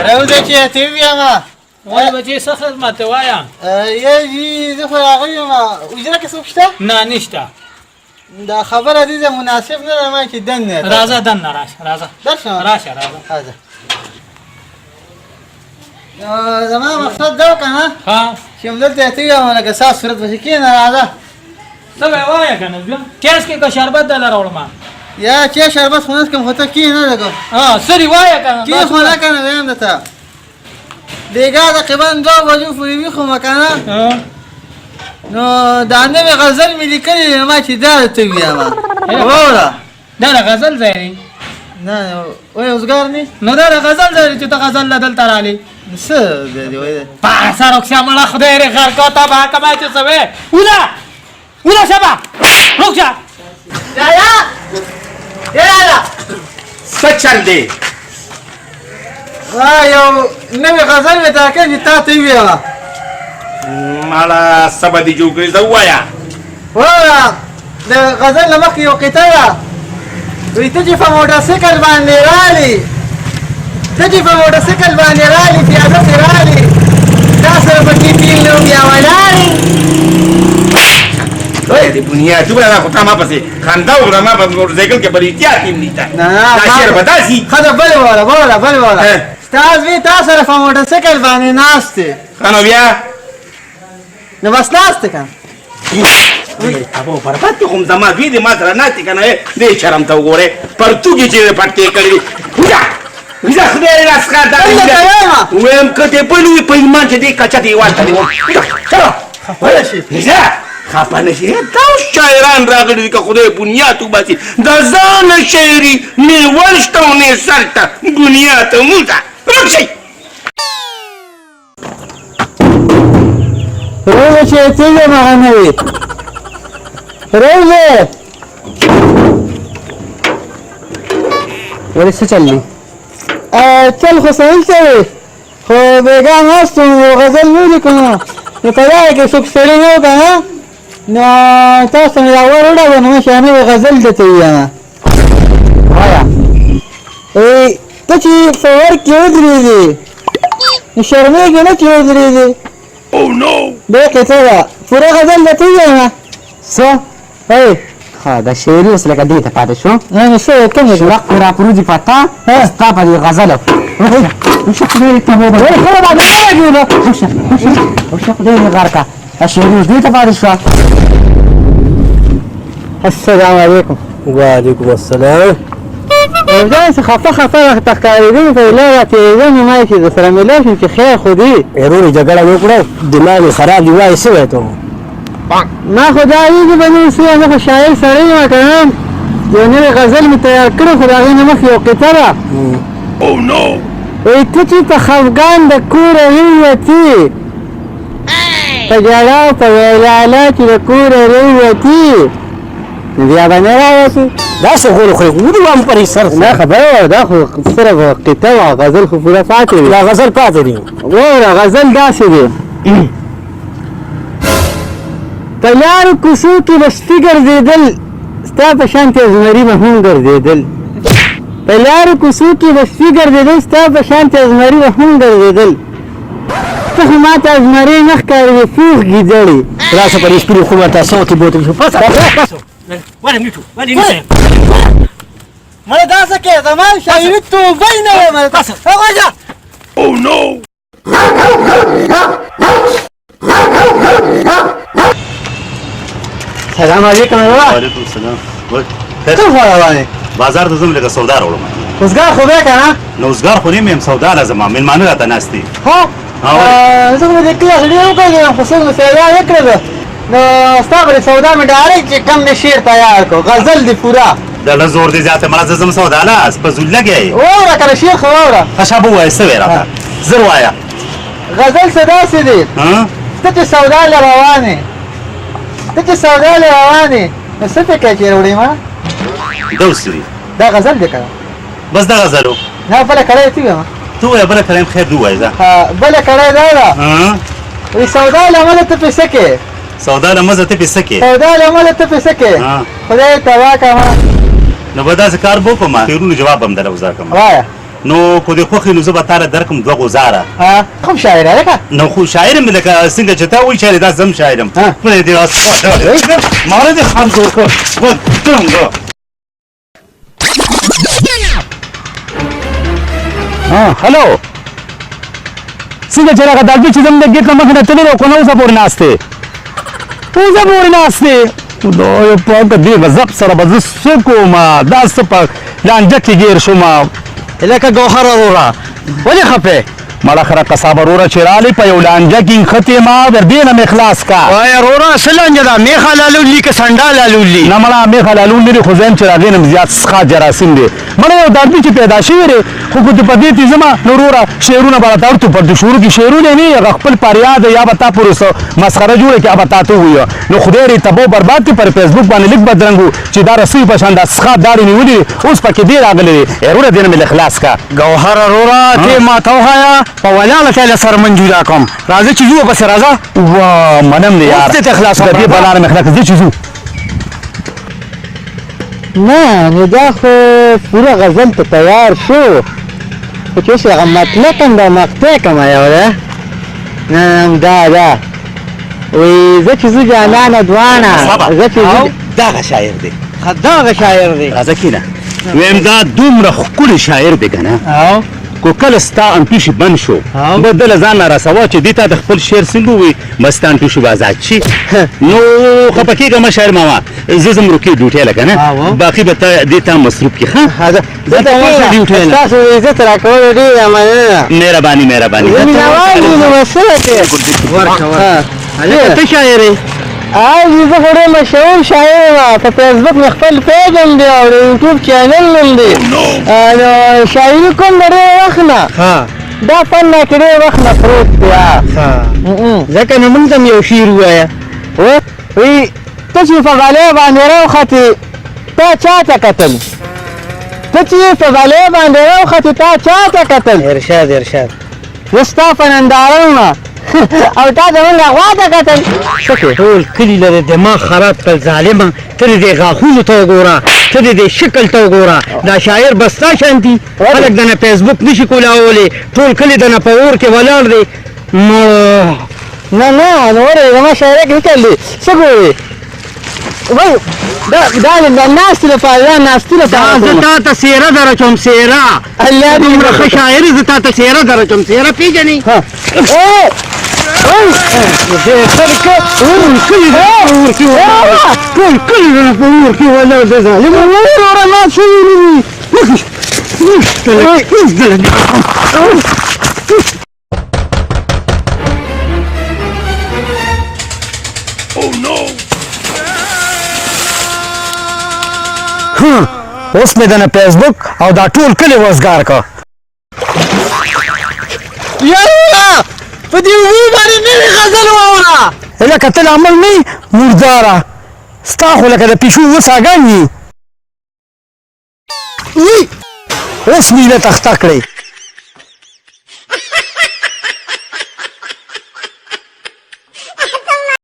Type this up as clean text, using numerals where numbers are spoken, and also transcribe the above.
راوځه چې ته ویما وای بچي څه خدمت وایا یی زه خو راغلی یم اجره کې څوک شته نه نشته دا خبره دې مناسب نه ده ما چې دننه راځه دننه راشه راشه راځه زما مقصد دا کنه ها چې مدلته ته یم لکه ساس صورت وشي کینه راځه څه وایا کنه بیا کیس کې کا شربت دل راوړم یا چې شربت خونس کوم هوته کی نه لګو ها سری وایا کنه کی خو نه کنه ویم دته دیګه تقریبا 2 بجو پورې خو مکنه نو دا نوې غزل مې لیکلې ما چې دا ته ویم وره دا غزل زری نه وای اوسګار نه نو دا غزل زری چې ته غزل لدل ترالی څه دې وای پاسه روښه مړه خدای ری غر کو تا با کما چې سوي ولا شبا روښه یا څه چل دی یو نوې غزل مې تا کې تا ته ویم مالا سبا دی جوړ کړی زه وایا وره د غزل لمخ یو قطعه وي ته چې په موټر سایکل باندې رالي پیاده پې رالي تا سره پکې تیل نه بیا ولاړې وای دی بنیا تو بلا خو تا ما پسې خندا وکړه ما په موټر سایکل کې بل احتیاط هم نیتا دا شعر بداسي خدا بل وره استاد وی تا سره په موټر سایکل باندې ناشته خانو بیا نو بس ناشته کنه ابو برباد کوم زما دوی دې ما سره ناشته کنه دې شرم ته وګوره پرتګي چې پټکې کړې وځه خدای راسکا دا ویم کته په لوی په ایمان چې دې کچا دی واسطه دی چلو خپه نشي تاسو شاعران راغلي که خدای بنیاد وباسي د ځان شاعري نه ورشته نه سرته بنیاد موږ رخصي روزه چې ته ما نه وي روزه ولې څه چللی چل خو سهیل څه خو بیګا ناستو غزل ولیکم نو په یاد کې څوک سړی نه و کنه نو تاسو مې راوړل نو شانه غزل دته ویاله وایا ته چې فور کې ودرېږي نو شرمېږي نه چې ودرېږي او نو به کې ته پوره غزل دته ویاله څه ها دا شعري اوس لکه دې ته پاتې شو نه څه کوم شرق را پروزي پتا ستا په دې غزل وش خدای ته مو ده خو ما نه کېږي وش خدای غرقه شعري اوس دې ته پاتې شو السلام علیکم وعلیکم السلام ځان څخه خفه تخکارېدم په لاره تېرېدم ما چې د سره ملا شم چې خیر خو دې ایرونی جګړه وکړه دماغ خراب دی وای څه وای ته ما خو دا ویږي به نور څه زه خو شاعر سړی یم که نه یو نوې غزل مې تیار کړی خو د هغې نه مخکې یو قطعه ده او نو وایي ته چې په خفګان د کوره ووتې په ژړا او په ویلاله چې د کوره ووتې نو بیا به نه راوځې داسې غول خو ودې وام پرې سر نه خبره وه دا خو صرف قطعه وه غزل خو پوره پاتې وي دا غزل پاتې دی وره غزل داسې دی په لارو کوڅو کې به شپې ګرځېدل ستا په شانتې زمري به هم ګرځېدل په لارو کوڅو کې به شپې ګرځېدل ستا په شانتې زمري به هم ګرځېدل ته خو ما ته زمري نه ښکارېدې پوخ ګیدړې راسه پرې سپینې خو ورته څوکې بوتې شو پاسه مړه داسې کې زما شاعري توبه یې نه وه مړه هغه او نو سلام علیکم وعلیکم السلام ته خو روانې بازار ته ځم لکه سودا راوړم اوسګار خو بیا که نه نو اوسګار خو نه یم سودا لازم مېلمانه راته ناست دي زه خو دې کله غړي وکړم خو څوک مې پیدا نه کړل نو ستا به سودا مې ډارې چې کم مې شعر تیار کړو غزل دې پوره د له زور دې زیاته مړه زه ځم سودا لاس په زول لګی واوره کنه شعر خو واوره ښه به ووایه څه وایې راته زر وایه غزل څه داسې دی ته چې سودا له روانې نو څه فکر کې وروړې ما دوست دی دا غزل دی که بس دا غزل و نه بله کړی ته ویم ته وایه بله کلیم خیر دې ووایه ځه بله کړی دا ده وایي سودا له امله ته پیسه کې سودا له مزه ته پیسه کې خدای تباه کړه نو به داسې کار به وکړم شعرونو جواب به هم در وزار کړم وایه نو کو دې خوښي نو زه به تاله درکم 2 غوزاره کوم شاعر لکه نو خو شاعر مې لکه څنګه چې تا وایي شاعر دا زم شاعرم خدای دې ماره دې خان جوړ کړ هلو څنګه چې راغه دالبي چې زم د ګیټ نه مخې نه تللی او که نه اوسه پورې ناست دی اوسه پورې ناست دی خدای پاک دې غضب سره به زه څه کومه دا څه په لانجه کې ګیر شومه لکه ګوهر وروره ولې خفې مړه خره قصابه وروره چې رالې په یو لانجه کې نښتې ما در دې نه مې خلاص کا وایه وروره څه لانجه ده میخه لالولي که سنډا لالولي نه مړه میخه لالول لري خو زه یم چې د هغې نه مې زیات څښا جراثیم دی مړه یو دالبي چې پیدا شوی دی خو که په دې تې ځمه نو وروره شعرونه به راته ورته پر د شروع کې شعرونه نه هغه خپل فریاد یا به تا پورې څه مسخره جوړه کړي هغه به تا ته ووایه نو خدای دې تباه و برباد کړي پر فیسبوک باندې لږ بدرنګ و چې دا رسۍ په شان دا څښا داړې نیولي اوس پکې دې راغلی دی وروره دې نه مې خلاص کا ګوهره وروره دې ما ته وښایه په ولاړه ته له سره منجودا کوم راځه چې ځو پسې راځه وا منم دی یار دې ته خلاص د دې بلا نه مې خلاص ځه چې ځو نه نو دا خو پوره غزل ته تیار شو خو چې اوس هغه مطلب هم دا مقطع کومه یو ده نه دا وایي زه چې ځو جانانه دواړه زه چې ځو دغه شاعر دی دغه شاعر دی راځه کښېنه ویم دا دومره ښکلی شاعر دی که نه کو کله ستا انټوشي بند شو به ده له ځان نه رسوه چې دې ته د خپل شعر څنګه ووایي بس ستا انټوشي به ازاد شي نو خفه کېږه مه شاعر ماما زه ځم روکې ډیوټۍ له که نه باقي به ته دې ته مصروف کړي ښه ستاسو عزت راکولو ډېره مننه مهرباني مهرباني مینهوال وي نو مسله کې ته شاعر یې زه خو ډېر مشهور شاعر یم په فیسبوک مې خپل پیج هم دی او د یوټیوب چینل هم دی نو شاعري کوم د ډېر وخت نه دا فن نه کې ډېر وخت نه پروت دی ځکه نو موږ ته هم یو شعر ووایه وایي ته چې په غالۍ باندې راوختې تا چا ته کتل ته چې په غالۍ باندې راوختې تا چا ته کتل ارشاد زه ستا په نندارونه او تا زمونږ غوا ته کتل ټول کلي لري دماغ خراب کړل ظالمه ته د دې غاښونو ته وګوره ته د دې شکل ته وګوره دا شاعر به ستا شانتي خلک دنه فیسبوک نشي کولاولی ټول کلي دنه په اور کې ولاړ دی نه نو ورې زما شاعري کې نکل دی څه ګورې وای دا ناستې لپاره دا ناستې لپاره زه تا ته څېره درچوم څېره الله دې دومره ښه شاعر زه تا ته څېره درچوم څېره پېژنې ټول کلي دنه په اور کې ولاړ دی ظالمه وروره مات شوي اوس مې دنه فیسبوک او دا ټول کلي وزګار کړ یاره په دې اوبو باندې نوې غزل واوره لکه ته عمل نه یې مرداره ستا خو لکه د پیشو وساګان یي اوس مې له تخته کړې